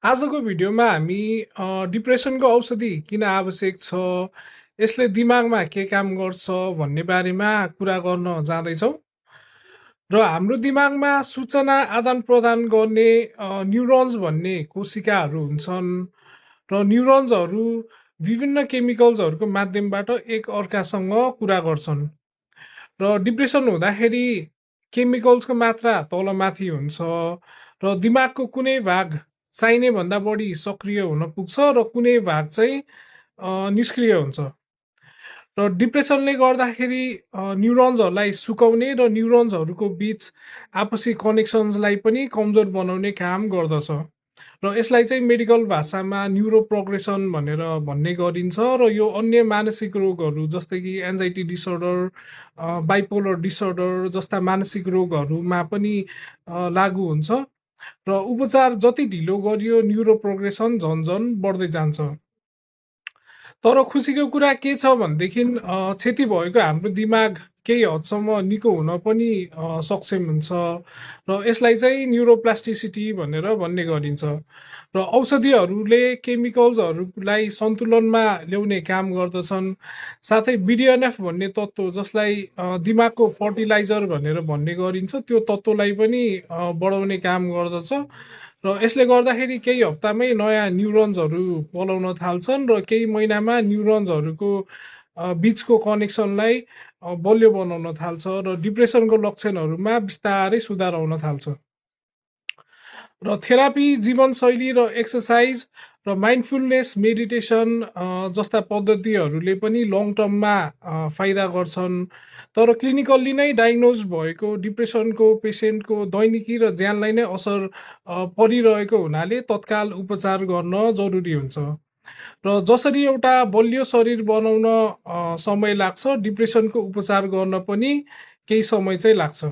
आजको भिडियोमा हामी डिप्रेसनको औषधि किन आवश्यक छ, यसले दिमागमा के काम गर्छ भन्ने बारेमा कुरा गर्न जाँदैछौँ। र हाम्रो दिमागमा सूचना आदान-प्रदान गर्ने न्युरोन्स भन्ने कोशिकाहरू हुन्छन् र न्युरोन्सहरू विभिन्न केमिकल्सहरूको माध्यमबाट एक अर्कासँग कुरा गर्छन्। र डिप्रेसन हुँदाखेरि केमिकल्सको मात्रा तलमाथि हुन्छ र दिमागको कुनै भाग चाहिने भन्दा बढी सक्रिय हुन पुग्छ र कुनै भाग चाहिँ निष्क्रिय हुन्छ। र डिप्रेसनले गर्दाखेरि न्युरोन्सहरूलाई सुकाउने र न्युरोन्सहरूको बिच आपसी कनेक्सन्सलाई पनि कमजोर बनाउने काम गर्दछ। र यसलाई चाहिँ मेडिकल भाषामा न्युरो प्रोग्रेसन भनेर भन्ने गरिन्छ र यो अन्य मानसिक रोगहरू जस्तै कि एन्जाइटी डिसअर्डर, बाइपोलर डिसअर्डर जस्ता मानसिक रोगहरूमा पनि लागु हुन्छ र उपचार जति ढिलो गरियो न्युरो प्रोग्रेसन झन् झन् बढ्दै जान्छ। तर खुसीको कुरा के छ भनेदेखि क्षति भएको हाम्रो दिमाग केही हदसम्म निको हुन पनि सक्षम हुन्छ र यसलाई चाहिँ न्युरोप्लास्टिसिटी भनेर भन्ने गरिन्छ। र औषधिहरूले केमिकल्सहरूलाई सन्तुलनमा ल्याउने काम गर्दछन्। साथै बिडिएनएफ भन्ने तत्त्व जसलाई दिमागको फर्टिलाइजर भनेर भन्ने गरिन्छ त्यो तत्त्वलाई पनि बढाउने काम गर्दछ। र यसले गर्दाखेरि केही हप्तामै नयाँ न्युरोन्सहरू पलाउन थाल्छन् र केही महिनामा न्युरोन्सहरूको बिचको कनेक्सनलाई बलियो बनाउन थाल्छ र डिप्रेसनको लक्षणहरूमा बिस्तारै सुधार आउन थाल्छ। र थेरापी, जीवनशैली र एक्सर्साइज र माइन्डफुलनेस मेडिटेसन जस्ता पद्धतिहरूले पनि लङ टर्ममा फाइदा गर्छन्। तर क्लिनिकल्ली नै डायग्नोज भएको डिप्रेसनको पेसेन्टको दैनिकी र ज्यानलाई नै असर परिरहेको हुनाले तत्काल उपचार गर्न जरुरी हुन्छ। र जसरी एउटा बलियो शरीर बनाउन समय लाग्छ, डिप्रेसनको उपचार गर्न पनि केही समय चाहिँ लाग्छ।